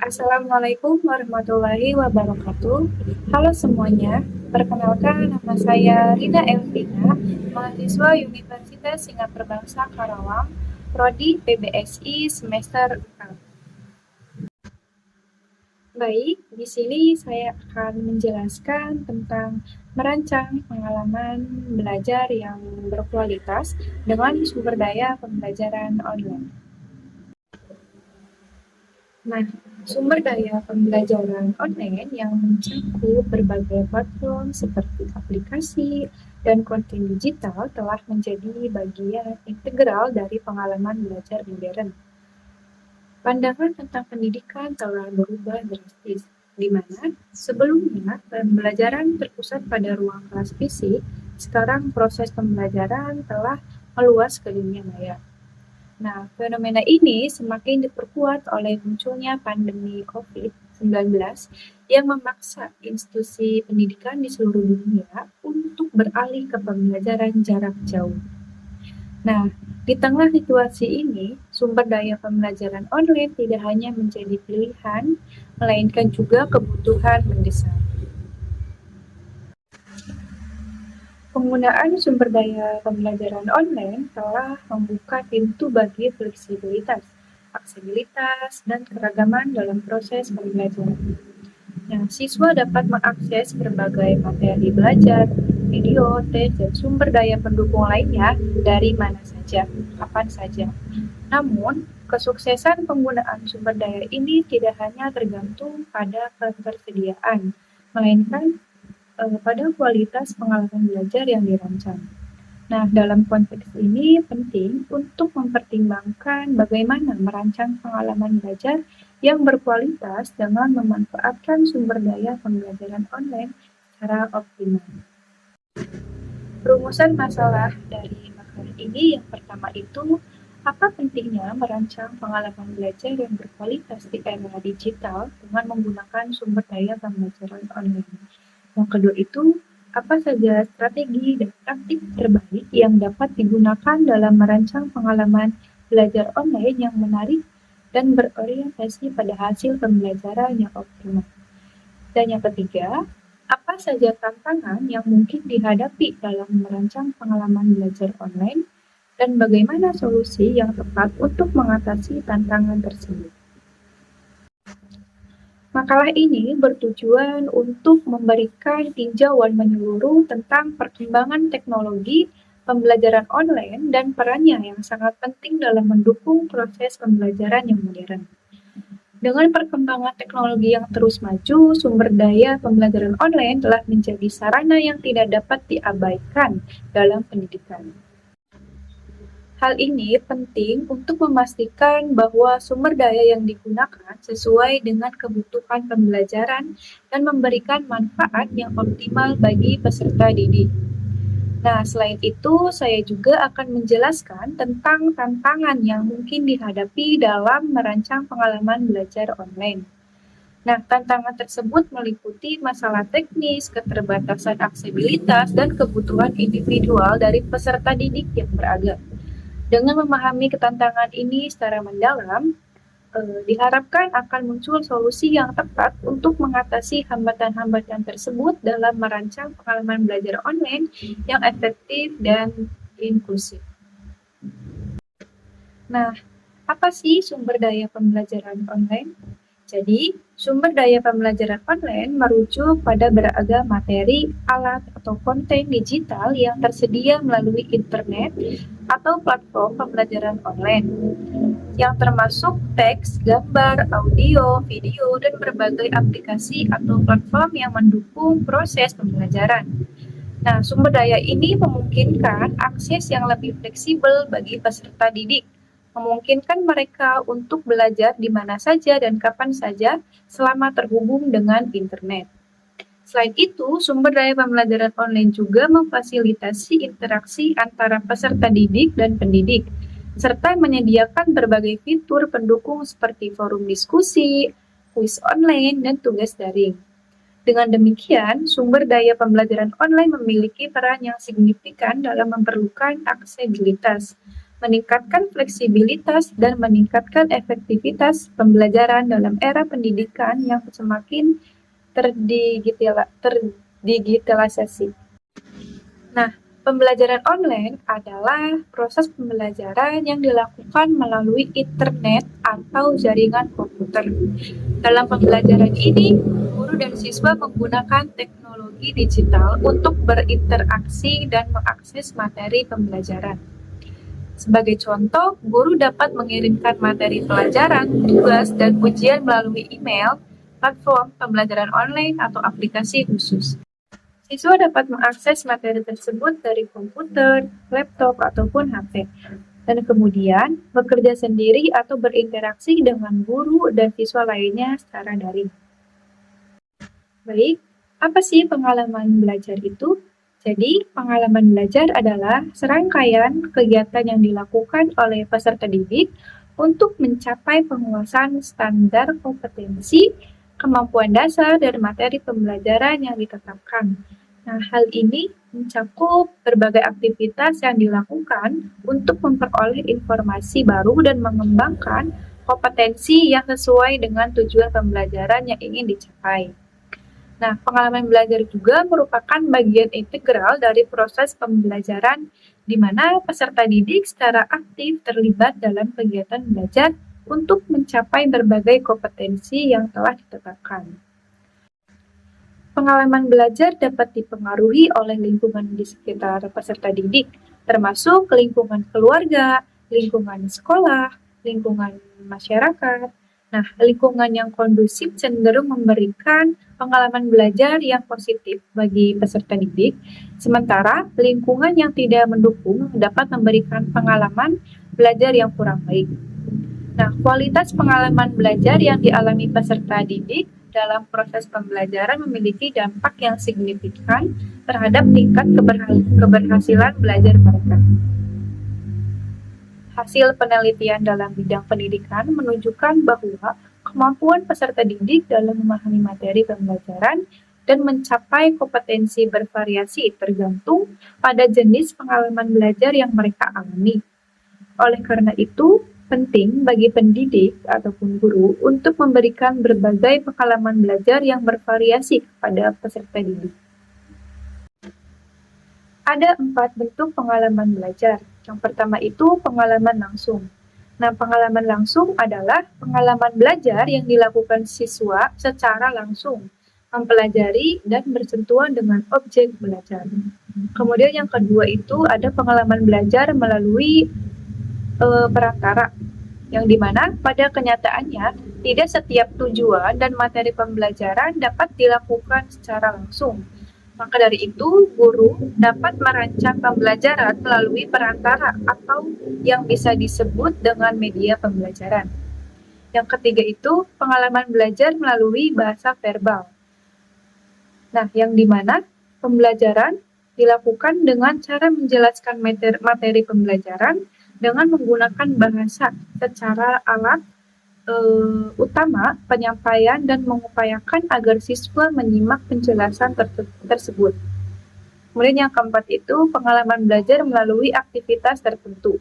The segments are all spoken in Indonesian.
Assalamualaikum warahmatullahi wabarakatuh. Halo semuanya, perkenalkan nama saya Rina Elvina, mahasiswa Universitas Singapura Bangsa Karawang, Prodi PBSI semester 4. Baik, di sini saya akan menjelaskan tentang merancang pengalaman belajar yang berkualitas dengan sumber daya pembelajaran online. Nah, sumber daya pembelajaran online yang mencakup berbagai platform seperti aplikasi dan konten digital telah menjadi bagian integral dari pengalaman belajar modern. Pandangan tentang pendidikan telah berubah drastis, di mana sebelumnya pembelajaran terpusat pada ruang kelas fisik, sekarang proses pembelajaran telah meluas ke dunia maya. Nah, fenomena ini semakin diperkuat oleh munculnya pandemi COVID-19 yang memaksa institusi pendidikan di seluruh dunia untuk beralih ke pembelajaran jarak jauh. Nah, di tengah situasi ini, sumber daya pembelajaran online tidak hanya menjadi pilihan, melainkan juga kebutuhan mendesak. Penggunaan sumber daya pembelajaran online telah membuka pintu bagi fleksibilitas, aksesibilitas, dan keragaman dalam proses pembelajaran. Nah, siswa dapat mengakses berbagai materi belajar, video, tes, dan sumber daya pendukung lainnya dari mana saja, kapan saja. Namun, kesuksesan penggunaan sumber daya ini tidak hanya tergantung pada ketersediaan, melainkan pada kualitas pengalaman belajar yang dirancang. Nah, dalam konteks ini penting untuk mempertimbangkan bagaimana merancang pengalaman belajar yang berkualitas dengan memanfaatkan sumber daya pembelajaran online secara optimal. Rumusan masalah dari makalah ini yang pertama itu, apa pentingnya merancang pengalaman belajar yang berkualitas di era digital dengan menggunakan sumber daya pembelajaran online? Yang kedua itu, apa saja strategi dan taktik terbaik yang dapat digunakan dalam merancang pengalaman belajar online yang menarik dan berorientasi pada hasil pembelajaran yang optimal? Dan yang ketiga, apa saja tantangan yang mungkin dihadapi dalam merancang pengalaman belajar online dan bagaimana solusi yang tepat untuk mengatasi tantangan tersebut? Makalah ini bertujuan untuk memberikan tinjauan menyeluruh tentang perkembangan teknologi pembelajaran online dan perannya yang sangat penting dalam mendukung proses pembelajaran yang modern. Dengan perkembangan teknologi yang terus maju, sumber daya pembelajaran online telah menjadi sarana yang tidak dapat diabaikan dalam pendidikan. Hal ini penting untuk memastikan bahwa sumber daya yang digunakan sesuai dengan kebutuhan pembelajaran dan memberikan manfaat yang optimal bagi peserta didik. Nah, selain itu, saya juga akan menjelaskan tentang tantangan yang mungkin dihadapi dalam merancang pengalaman belajar online. Nah, tantangan tersebut meliputi masalah teknis, keterbatasan aksesibilitas, dan kebutuhan individual dari peserta didik yang beragam. Dengan memahami ketantangan ini secara mendalam, diharapkan akan muncul solusi yang tepat untuk mengatasi hambatan-hambatan tersebut dalam merancang pengalaman belajar online yang efektif dan inklusif. Nah, apa sih sumber daya pembelajaran online? Jadi, sumber daya pembelajaran online merujuk pada beragam materi, alat, atau konten digital yang tersedia melalui internet atau platform pembelajaran online, yang termasuk teks, gambar, audio, video, dan berbagai aplikasi atau platform yang mendukung proses pembelajaran. Nah, sumber daya ini memungkinkan akses yang lebih fleksibel bagi peserta didik, memungkinkan mereka untuk belajar di mana saja dan kapan saja selama terhubung dengan internet. Selain itu, sumber daya pembelajaran online juga memfasilitasi interaksi antara peserta didik dan pendidik, serta menyediakan berbagai fitur pendukung seperti forum diskusi, kuis online, dan tugas daring. Dengan demikian, sumber daya pembelajaran online memiliki peran yang signifikan dalam memerlukan aksesibilitas, meningkatkan fleksibilitas dan meningkatkan efektivitas pembelajaran dalam era pendidikan yang semakin terdigitalisasi. Nah, pembelajaran online adalah proses pembelajaran yang dilakukan melalui internet atau jaringan komputer. Dalam pembelajaran ini, guru dan siswa menggunakan teknologi digital untuk berinteraksi dan mengakses materi pembelajaran. Sebagai contoh, guru dapat mengirimkan materi pelajaran, tugas, dan ujian melalui email, platform pembelajaran online, atau aplikasi khusus. Siswa dapat mengakses materi tersebut dari komputer, laptop, ataupun HP, dan kemudian bekerja sendiri atau berinteraksi dengan guru dan siswa lainnya secara daring. Baik, apa sih pengalaman belajar itu? Jadi, pengalaman belajar adalah serangkaian kegiatan yang dilakukan oleh peserta didik untuk mencapai penguasaan standar kompetensi, kemampuan dasar, dan materi pembelajaran yang ditetapkan. Nah, hal ini mencakup berbagai aktivitas yang dilakukan untuk memperoleh informasi baru dan mengembangkan kompetensi yang sesuai dengan tujuan pembelajaran yang ingin dicapai. Nah, pengalaman belajar juga merupakan bagian integral dari proses pembelajaran di mana peserta didik secara aktif terlibat dalam kegiatan belajar untuk mencapai berbagai kompetensi yang telah ditetapkan. Pengalaman belajar dapat dipengaruhi oleh lingkungan di sekitar peserta didik, termasuk lingkungan keluarga, lingkungan sekolah, lingkungan masyarakat. Nah, lingkungan yang kondusif cenderung memberikan pengalaman belajar yang positif bagi peserta didik, sementara lingkungan yang tidak mendukung dapat memberikan pengalaman belajar yang kurang baik. Nah, kualitas pengalaman belajar yang dialami peserta didik dalam proses pembelajaran memiliki dampak yang signifikan terhadap tingkat keberhasilan belajar mereka. Hasil penelitian dalam bidang pendidikan menunjukkan bahwa kemampuan peserta didik dalam memahami materi pembelajaran dan mencapai kompetensi bervariasi tergantung pada jenis pengalaman belajar yang mereka alami. Oleh karena itu, penting bagi pendidik ataupun guru untuk memberikan berbagai pengalaman belajar yang bervariasi kepada peserta didik. Ada 4 bentuk pengalaman belajar. Yang pertama itu pengalaman langsung. Nah, pengalaman langsung adalah pengalaman belajar yang dilakukan siswa secara langsung, mempelajari dan bersentuhan dengan objek belajar. Kemudian yang kedua itu ada pengalaman belajar melalui perantara, yang dimana pada kenyataannya tidak setiap tujuan dan materi pembelajaran dapat dilakukan secara langsung. Maka dari itu, guru dapat merancang pembelajaran melalui perantara atau yang bisa disebut dengan media pembelajaran. Yang ketiga itu pengalaman belajar melalui bahasa verbal. Nah, yang dimana pembelajaran dilakukan dengan cara menjelaskan materi pembelajaran dengan menggunakan bahasa secara alat utama penyampaian dan mengupayakan agar siswa menyimak penjelasan tersebut. Kemudian yang keempat itu pengalaman belajar melalui aktivitas tertentu.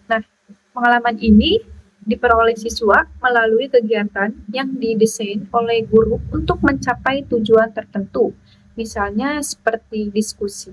Nah, pengalaman ini diperoleh siswa melalui kegiatan yang didesain oleh guru untuk mencapai tujuan tertentu, misalnya seperti diskusi.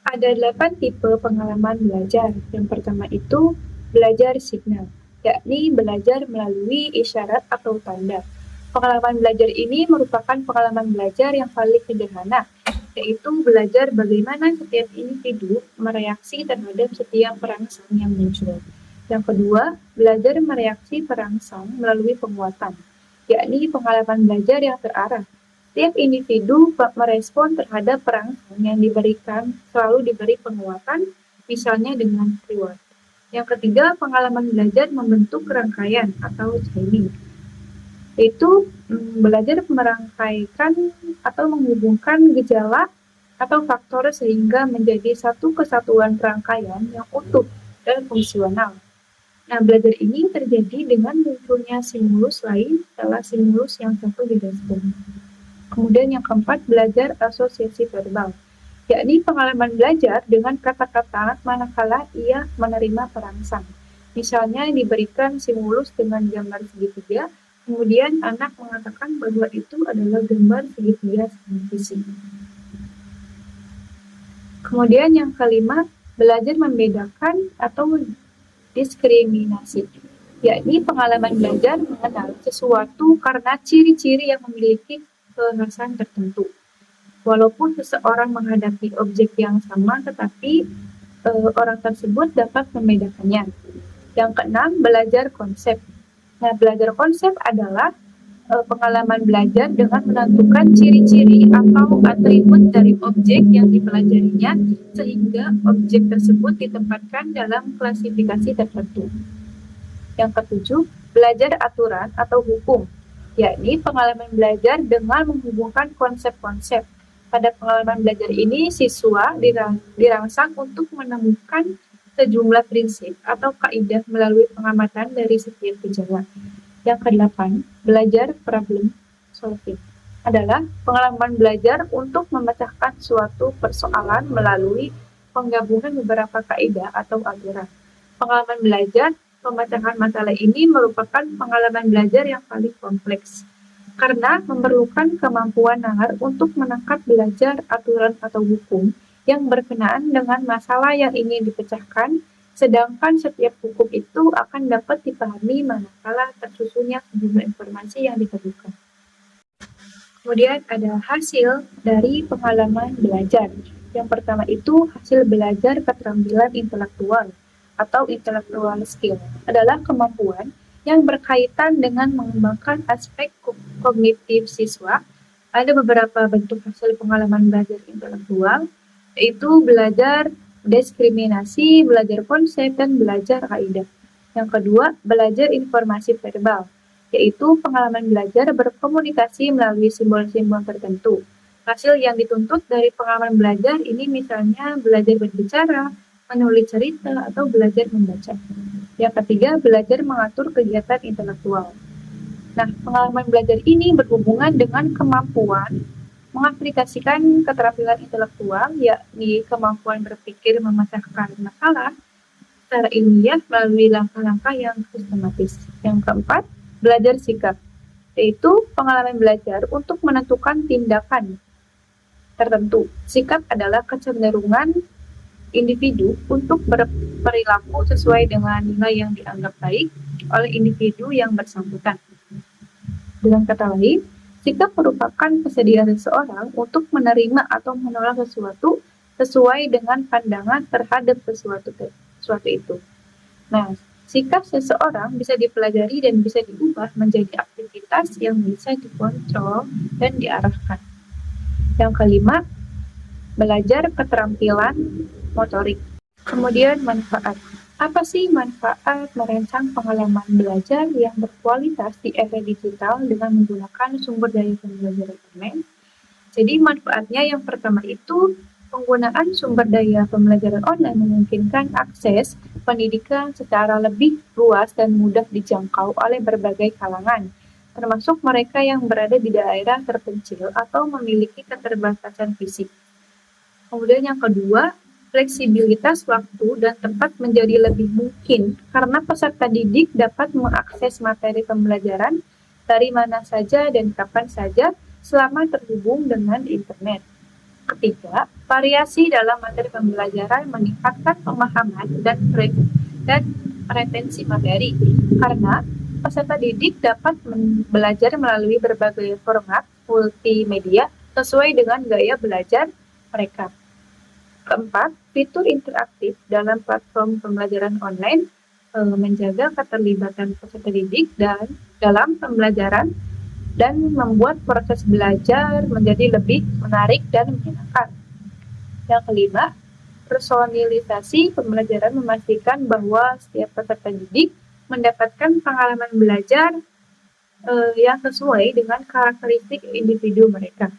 Ada 8 tipe pengalaman belajar. Yang pertama itu belajar signal, yakni belajar melalui isyarat atau tanda. Pengalaman belajar ini merupakan pengalaman belajar yang paling sederhana, yaitu belajar bagaimana setiap individu mereaksi terhadap setiap perangsang yang muncul. Yang kedua, belajar mereaksi perangsang melalui penguatan, yakni pengalaman belajar yang terarah. Setiap individu merespon terhadap perangsang yang diberikan selalu diberi penguatan, misalnya dengan reward. Yang ketiga, pengalaman belajar membentuk rangkaian atau chaining, yaitu belajar merangkaikan atau menghubungkan gejala atau faktor sehingga menjadi satu kesatuan rangkaian yang utuh dan fungsional. Nah, belajar ini terjadi dengan munculnya stimulus lain setelah stimulus yang satu direspon. Kemudian yang keempat, belajar asosiasi verbal, yakni pengalaman belajar dengan kata-kata manakala ia menerima perangsang. Misalnya diberikan stimulus dengan gambar segitiga, kemudian anak mengatakan bahwa itu adalah gambar segitiga visi. Kemudian yang kelima, belajar membedakan atau diskriminasi, yakni pengalaman belajar mengenal sesuatu karena ciri-ciri yang memiliki kekhasan tertentu. Walaupun seseorang menghadapi objek yang sama, tetapi orang tersebut dapat membedakannya. Yang keenam, belajar konsep. Nah, belajar konsep adalah pengalaman belajar dengan menentukan ciri-ciri atau atribut dari objek yang dipelajarinya sehingga objek tersebut ditempatkan dalam klasifikasi tertentu. Yang ketujuh, belajar aturan atau hukum, yakni pengalaman belajar dengan menghubungkan konsep-konsep. Pada pengalaman belajar ini, siswa dirangsang untuk menemukan sejumlah prinsip atau kaidah melalui pengamatan dari setiap gejala. Yang kedelapan, belajar problem solving adalah pengalaman belajar untuk memecahkan suatu persoalan melalui penggabungan beberapa kaidah atau aturan. Pengalaman belajar pemecahan masalah ini merupakan pengalaman belajar yang paling kompleks karena memerlukan kemampuan nalar untuk menangkap belajar aturan atau hukum yang berkenaan dengan masalah yang ingin dipecahkan, sedangkan setiap hukum itu akan dapat dipahami manakala tersusunnya sejumlah informasi yang diperlukan. Kemudian ada hasil dari pengalaman belajar. Yang pertama itu hasil belajar keterampilan intelektual atau intellectual skill adalah kemampuan yang berkaitan dengan mengembangkan aspek kognitif siswa. Ada beberapa bentuk hasil pengalaman belajar intelektual, yaitu belajar diskriminasi, belajar konsep, dan belajar kaidah. Yang kedua, belajar informasi verbal, yaitu pengalaman belajar berkomunikasi melalui simbol-simbol tertentu. Hasil yang dituntut dari pengalaman belajar ini misalnya belajar berbicara, menulis cerita, atau belajar membaca. Yang ketiga, belajar mengatur kegiatan intelektual. Nah, pengalaman belajar ini berhubungan dengan kemampuan mengaplikasikan keterampilan intelektual, yakni kemampuan berpikir memecahkan masalah secara ilmiah melalui langkah-langkah yang sistematis. Yang keempat, belajar sikap, yaitu pengalaman belajar untuk menentukan tindakan tertentu. Sikap adalah kecenderungan individu untuk berperilaku sesuai dengan nilai yang dianggap baik oleh individu yang bersangkutan. Dengan kata lain, sikap merupakan kesediaan seseorang untuk menerima atau menolak sesuatu sesuai dengan pandangan terhadap sesuatu itu. Nah, sikap seseorang bisa dipelajari dan bisa diubah menjadi aktivitas yang bisa dikontrol dan diarahkan. Yang kelima, belajar keterampilan motorik. Kemudian manfaat. Apa sih manfaat merancang pengalaman belajar yang berkualitas di era digital dengan menggunakan sumber daya pembelajaran online? Jadi manfaatnya yang pertama itu penggunaan sumber daya pembelajaran online memungkinkan akses pendidikan secara lebih luas dan mudah dijangkau oleh berbagai kalangan, termasuk mereka yang berada di daerah terpencil atau memiliki keterbatasan fisik. Kemudian yang kedua, fleksibilitas waktu dan tempat menjadi lebih mungkin karena peserta didik dapat mengakses materi pembelajaran dari mana saja dan kapan saja selama terhubung dengan internet. Ketiga, variasi dalam materi pembelajaran meningkatkan pemahaman dan retensi materi karena peserta didik dapat belajar melalui berbagai format multimedia sesuai dengan gaya belajar mereka. Keempat, fitur interaktif dalam platform pembelajaran online menjaga keterlibatan peserta didik dan dalam pembelajaran dan membuat proses belajar menjadi lebih menarik dan menyenangkan. Yang kelima, personalisasi pembelajaran memastikan bahwa setiap peserta didik mendapatkan pengalaman belajar yang sesuai dengan karakteristik individu mereka.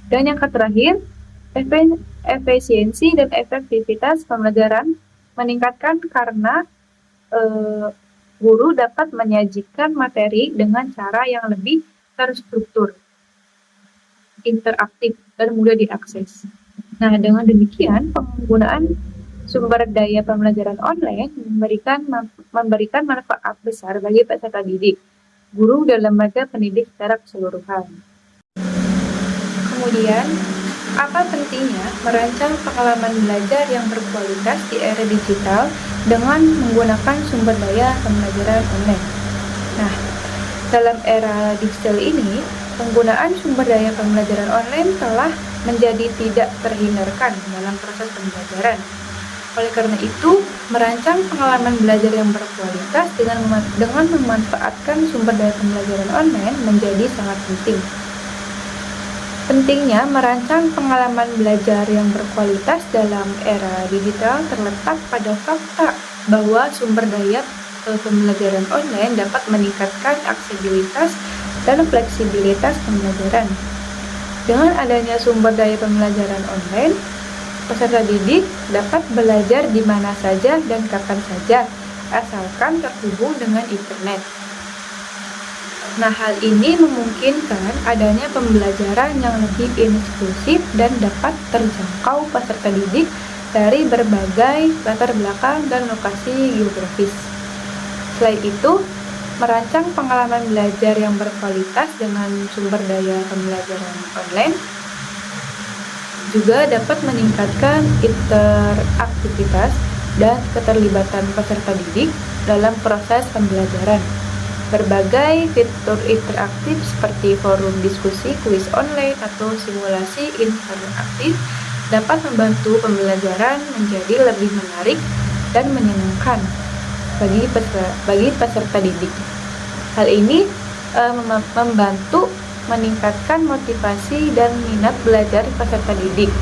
Dan yang terakhir, efisiensi dan efektivitas pembelajaran meningkatkan karena guru dapat menyajikan materi dengan cara yang lebih terstruktur, interaktif, dan mudah diakses. Nah, dengan demikian, penggunaan sumber daya pembelajaran online memberikan manfaat besar bagi peserta didik, guru, dan lembaga pendidik secara keseluruhan. Kemudian, apa pentingnya merancang pengalaman belajar yang berkualitas di era digital dengan menggunakan sumber daya pembelajaran online? Nah, dalam era digital ini, penggunaan sumber daya pembelajaran online telah menjadi tidak terhindarkan dalam proses pembelajaran. Oleh karena itu, merancang pengalaman belajar yang berkualitas dengan memanfaatkan sumber daya pembelajaran online menjadi sangat penting. Pentingnya merancang pengalaman belajar yang berkualitas dalam era digital terletak pada fakta bahwa sumber daya pembelajaran online dapat meningkatkan aksesibilitas dan fleksibilitas pembelajaran. Dengan adanya sumber daya pembelajaran online, peserta didik dapat belajar di mana saja dan kapan saja, asalkan terhubung dengan internet. Nah, hal ini memungkinkan adanya pembelajaran yang lebih inklusif dan dapat terjangkau peserta didik dari berbagai latar belakang dan lokasi geografis. Selain itu, merancang pengalaman belajar yang berkualitas dengan sumber daya pembelajaran online juga dapat meningkatkan interaktivitas dan keterlibatan peserta didik dalam proses pembelajaran. Berbagai fitur interaktif seperti forum diskusi, kuis online, atau simulasi interaktif dapat membantu pembelajaran menjadi lebih menarik dan menyenangkan bagi peserta didik. Hal ini membantu meningkatkan motivasi dan minat belajar peserta didik,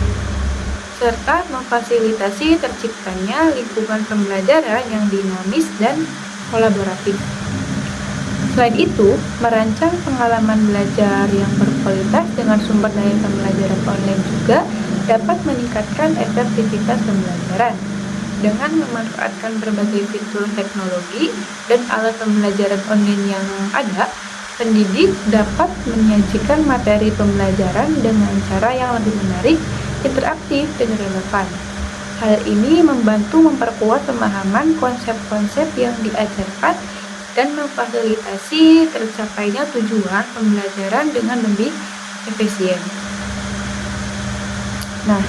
serta memfasilitasi terciptanya lingkungan pembelajaran yang dinamis dan kolaboratif. Selain itu, merancang pengalaman belajar yang berkualitas dengan sumber daya pembelajaran online juga dapat meningkatkan efektivitas pembelajaran. Dengan memanfaatkan berbagai fitur teknologi dan alat pembelajaran online yang ada, pendidik dapat menyajikan materi pembelajaran dengan cara yang lebih menarik, interaktif, dan relevan. Hal ini membantu memperkuat pemahaman konsep-konsep yang diajarkan dan memfasilitasi tercapainya tujuan pembelajaran dengan lebih efisien. Nah,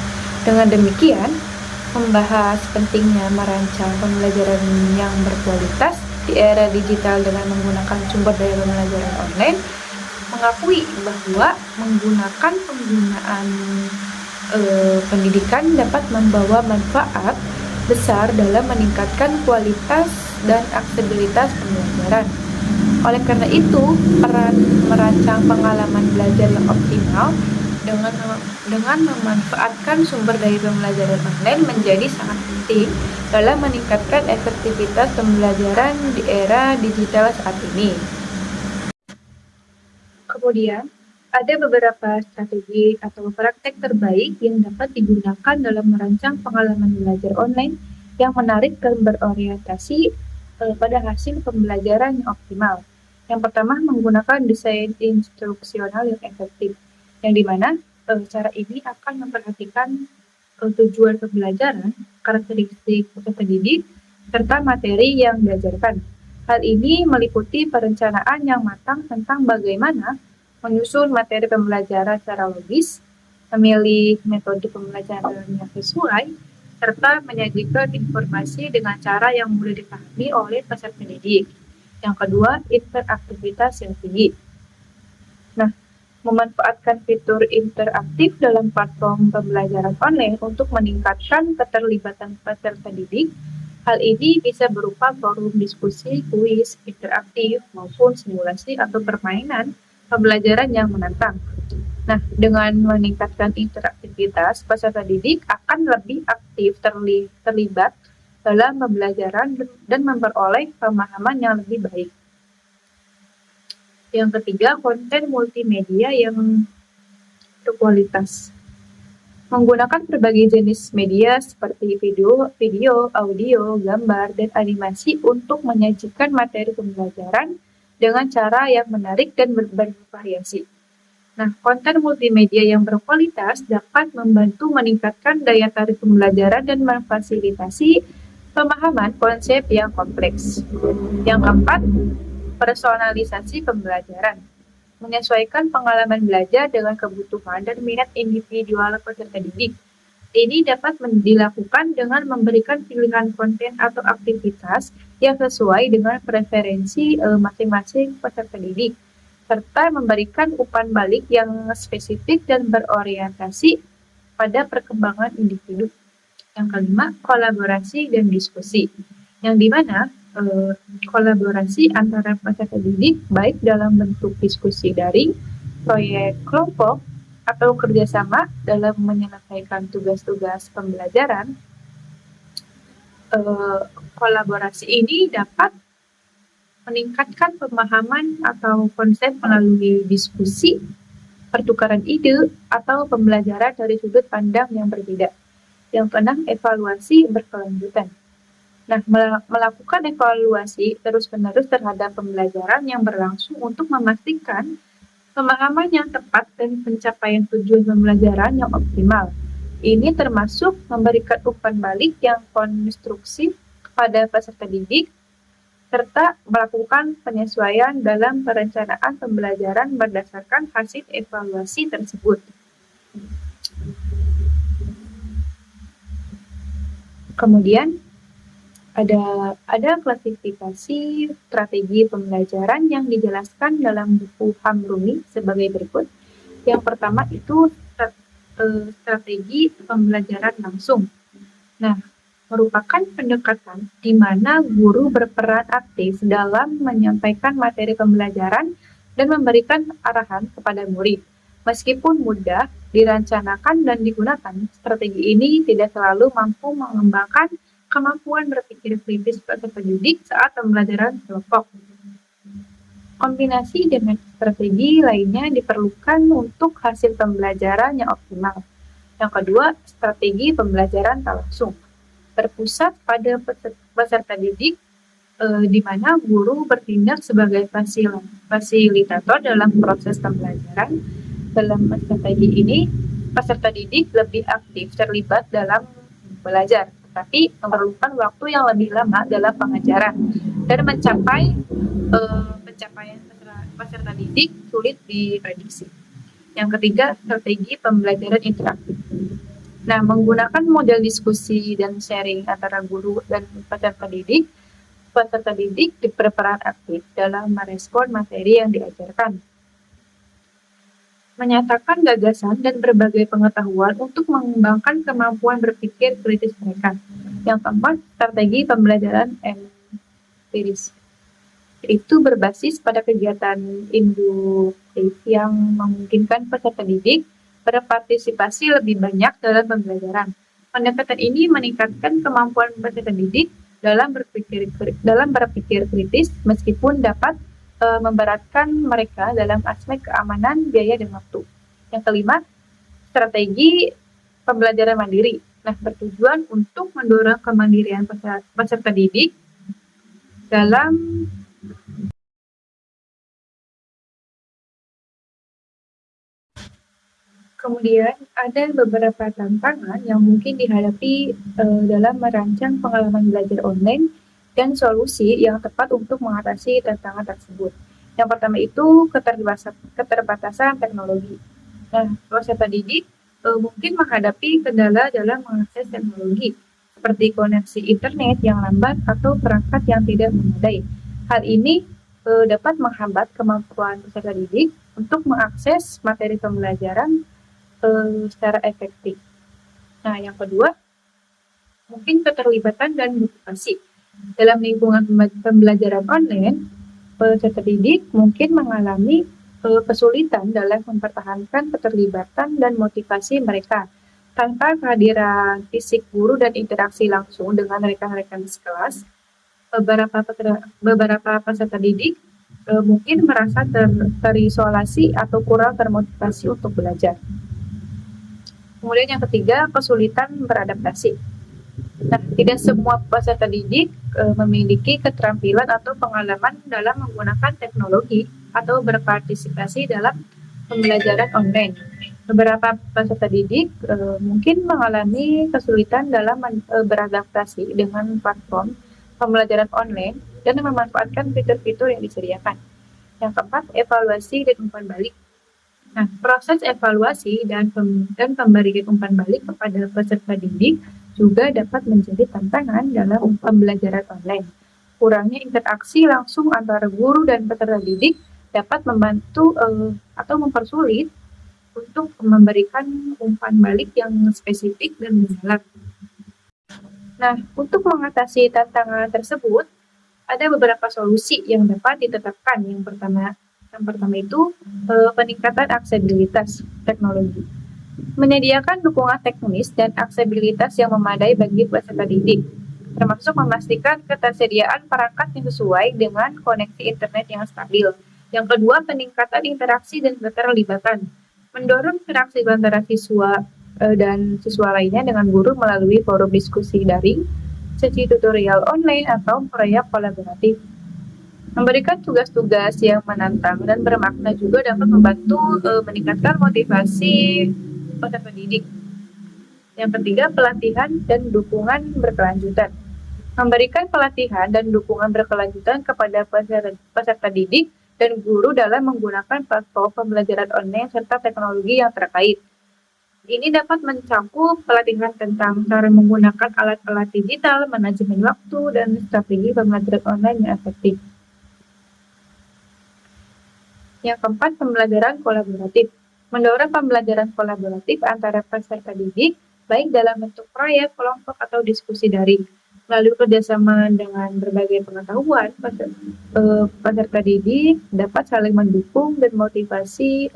dengan demikian, membahas pentingnya merancang pembelajaran yang berkualitas di era digital dengan menggunakan sumber daya pembelajaran online, mengakui bahwa penggunaan pendidikan dapat membawa manfaat besar dalam meningkatkan kualitas dan aksesibilitas pembelajaran. Oleh karena itu, peran merancang pengalaman belajar yang optimal dengan memanfaatkan sumber daya pembelajaran online menjadi sangat penting dalam meningkatkan efektivitas pembelajaran di era digital saat ini. Kemudian, ada beberapa strategi atau praktek terbaik yang dapat digunakan dalam merancang pengalaman belajar online yang menarik dan berorientasi pada hasil pembelajaran yang optimal. Yang pertama, menggunakan desain instruksional yang efektif, yang dimana cara ini akan memperhatikan tujuan pembelajaran, karakteristik peserta didik, serta materi yang diajarkan. Hal ini meliputi perencanaan yang matang tentang bagaimana menyusun materi pembelajaran secara logis, memilih metode pembelajaran yang sesuai, serta menyajikan informasi dengan cara yang mudah dipahami oleh peserta didik. Yang kedua, interaktivitas yang tinggi. Nah, memanfaatkan fitur interaktif dalam platform pembelajaran online untuk meningkatkan keterlibatan peserta didik. Hal ini bisa berupa forum diskusi, kuis, interaktif, maupun simulasi atau permainan pembelajaran yang menantang. Nah, dengan meningkatkan interaktivitas, peserta didik akan lebih aktif terlibat dalam pembelajaran dan memperoleh pemahaman yang lebih baik. Yang ketiga, konten multimedia yang berkualitas. Menggunakan berbagai jenis media seperti video, audio, gambar, dan animasi untuk menyajikan materi pembelajaran dengan cara yang menarik dan bervariasi. Nah, konten multimedia yang berkualitas dapat membantu meningkatkan daya tarik pembelajaran dan memfasilitasi pemahaman konsep yang kompleks. Yang keempat, personalisasi pembelajaran. Menyesuaikan pengalaman belajar dengan kebutuhan dan minat individual peserta didik. Ini dapat dilakukan dengan memberikan pilihan konten atau aktivitas yang sesuai dengan preferensi masing-masing peserta didik, serta memberikan umpan balik yang spesifik dan berorientasi pada perkembangan individu. Yang kelima, kolaborasi dan diskusi, yang dimana kolaborasi antara peserta didik baik dalam bentuk diskusi daring, proyek kelompok, atau kerjasama dalam menyelesaikan tugas-tugas pembelajaran. Kolaborasi ini dapat meningkatkan pemahaman atau konsep melalui diskusi, pertukaran ide, atau pembelajaran dari sudut pandang yang berbeda. Yang keenam, evaluasi berkelanjutan. Nah, melakukan evaluasi terus-menerus terhadap pembelajaran yang berlangsung untuk memastikan pemahaman yang tepat dan pencapaian tujuan pembelajaran yang optimal. Ini termasuk memberikan umpan balik yang konstruktif kepada peserta didik, serta melakukan penyesuaian dalam perencanaan pembelajaran berdasarkan hasil evaluasi tersebut. Kemudian ada klasifikasi strategi pembelajaran yang dijelaskan dalam buku Hamrumi sebagai berikut. Yang pertama itu strategi pembelajaran langsung. Nah, merupakan pendekatan di mana guru berperan aktif dalam menyampaikan materi pembelajaran dan memberikan arahan kepada murid. Meskipun mudah dirancangkan dan digunakan, strategi ini tidak selalu mampu mengembangkan kemampuan berpikir kritis peserta didik saat pembelajaran kelompok. Kombinasi dengan strategi lainnya diperlukan untuk hasil pembelajaran yang optimal. Yang kedua, strategi pembelajaran tak langsung. Berpusat pada peserta didik, di mana guru bertindak sebagai fasilitator dalam proses pembelajaran. Dalam strategi ini, peserta didik lebih aktif terlibat dalam belajar, tetapi memerlukan waktu yang lebih lama dalam pengajaran dan pencapaian peserta didik sulit diprediksi. Yang ketiga, strategi pembelajaran interaktif. Nah, menggunakan model diskusi dan sharing antara guru dan peserta didik berperan aktif dalam merespon materi yang diajarkan, menyatakan gagasan dan berbagai pengetahuan untuk mengembangkan kemampuan berpikir kritis mereka. Yang keempat, strategi pembelajaran empiris. Itu berbasis pada kegiatan induktif yang memungkinkan peserta didik berpartisipasi lebih banyak dalam pembelajaran. Pendekatan ini meningkatkan kemampuan peserta didik dalam berpikir kritis meskipun dapat memberatkan mereka dalam aspek keamanan, biaya, dan waktu. Yang kelima, strategi pembelajaran mandiri. Nah, bertujuan untuk mendorong kemandirian peserta didik dalam Kemudian ada beberapa tantangan yang mungkin dihadapi dalam merancang pengalaman belajar online dan solusi yang tepat untuk mengatasi tantangan tersebut. Yang pertama itu keterbatasan teknologi. Nah, peserta didik mungkin menghadapi kendala dalam mengakses teknologi, seperti koneksi internet yang lambat atau perangkat yang tidak memadai. Hal ini dapat menghambat kemampuan peserta didik untuk mengakses materi pembelajaran secara efektif. Nah, yang kedua, mungkin keterlibatan dan motivasi. Dalam lingkungan pembelajaran online, peserta didik mungkin mengalami kesulitan dalam mempertahankan keterlibatan dan motivasi mereka. Tanpa kehadiran fisik guru dan interaksi langsung dengan rekan-rekan sekelas, beberapa peserta didik mungkin merasa terisolasi atau kurang termotivasi untuk belajar. Kemudian yang ketiga, kesulitan beradaptasi. Nah, tidak semua peserta didik memiliki keterampilan atau pengalaman dalam menggunakan teknologi atau berpartisipasi dalam pembelajaran online. Beberapa peserta didik mungkin mengalami kesulitan dalam beradaptasi dengan platform pembelajaran online dan memanfaatkan fitur-fitur yang disediakan. Yang keempat, evaluasi dan umpan balik. Nah, proses evaluasi dan pemberian umpan balik kepada peserta didik juga dapat menjadi tantangan dalam pembelajaran online. Kurangnya interaksi langsung antara guru dan peserta didik dapat membantu atau mempersulit untuk memberikan umpan balik yang spesifik dan mendalam. Nah, untuk mengatasi tantangan tersebut, ada beberapa solusi yang dapat ditetapkan. Yang pertama itu peningkatan aksesibilitas teknologi. Menyediakan dukungan teknis dan aksesibilitas yang memadai bagi peserta didik, termasuk memastikan ketersediaan perangkat yang sesuai dengan koneksi internet yang stabil. Yang kedua, peningkatan interaksi dan keterlibatan. Mendorong interaksi antara siswa dan siswa lainnya dengan guru melalui forum diskusi daring, sesi tutorial online, atau proyek kolaboratif. Memberikan tugas-tugas yang menantang dan bermakna juga dapat membantu meningkatkan motivasi peserta didik. Yang ketiga, pelatihan dan dukungan berkelanjutan. Memberikan pelatihan dan dukungan berkelanjutan kepada peserta didik dan guru dalam menggunakan platform pembelajaran online serta teknologi yang terkait. Ini dapat mencakup pelatihan tentang cara menggunakan alat-alat digital, manajemen waktu, dan strategi pembelajaran online yang efektif. Yang keempat, pembelajaran kolaboratif. Mendorong pembelajaran kolaboratif antara peserta didik, baik dalam bentuk proyek, kelompok, atau diskusi daring. Melalui kerjasama dengan berbagai pengetahuan, peserta didik dapat saling mendukung dan memotivasi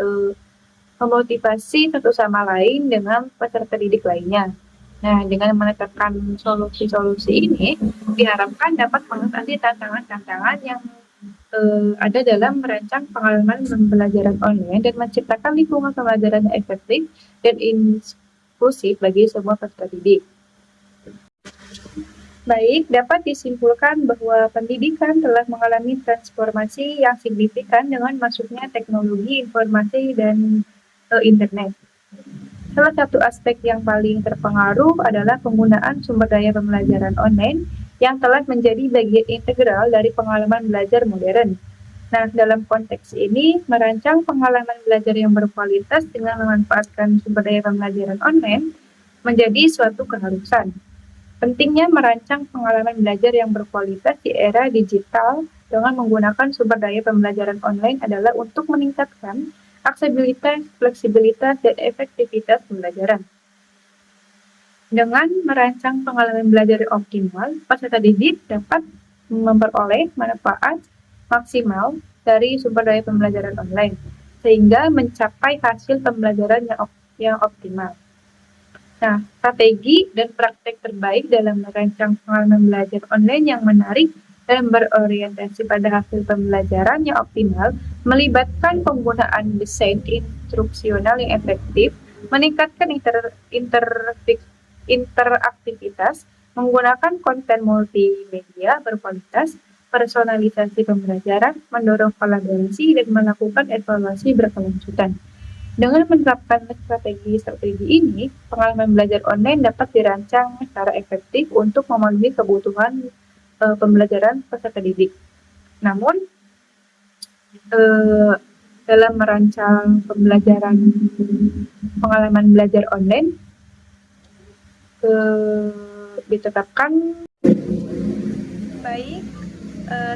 satu sama lain dengan peserta didik lainnya. Nah, dengan menetapkan solusi-solusi ini, diharapkan dapat mengatasi tantangan-tantangan yang ada dalam merancang pengalaman pembelajaran online dan menciptakan lingkungan pembelajaran yang efektif dan inklusif bagi semua peserta didik. Baik, dapat disimpulkan bahwa pendidikan telah mengalami transformasi yang signifikan dengan masuknya teknologi informasi dan internet. Salah satu aspek yang paling terpengaruh adalah penggunaan sumber daya pembelajaran online yang telah menjadi bagian integral dari pengalaman belajar modern. Nah, dalam konteks ini, merancang pengalaman belajar yang berkualitas dengan memanfaatkan sumber daya pembelajaran online menjadi suatu keharusan. Pentingnya merancang pengalaman belajar yang berkualitas di era digital dengan menggunakan sumber daya pembelajaran online adalah untuk meningkatkan aksesibilitas, fleksibilitas, dan efektivitas pembelajaran. Dengan merancang pengalaman belajar yang optimal, peserta didik dapat memperoleh manfaat maksimal dari sumber daya pembelajaran online, sehingga mencapai hasil pembelajaran yang optimal. Nah, strategi dan praktek terbaik dalam merancang pengalaman belajar online yang menarik dan berorientasi pada hasil pembelajaran yang optimal melibatkan penggunaan desain instruksional yang efektif, meningkatkan interaktivitas, menggunakan konten multimedia berkualitas, personalisasi pembelajaran, mendorong kolaborasi, dan melakukan evaluasi berkelanjutan. Dengan menerapkan strategi ini, pengalaman belajar online dapat dirancang secara efektif untuk memenuhi kebutuhan pembelajaran peserta didik. Namun, dalam merancang pengalaman belajar online, ditetapkan. Baik,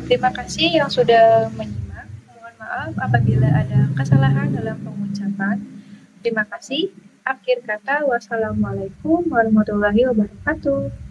terima kasih yang sudah menyimak. Mohon maaf apabila ada kesalahan dalam pengucapan. Terima kasih. Akhir kata, wassalamualaikum warahmatullahi wabarakatuh.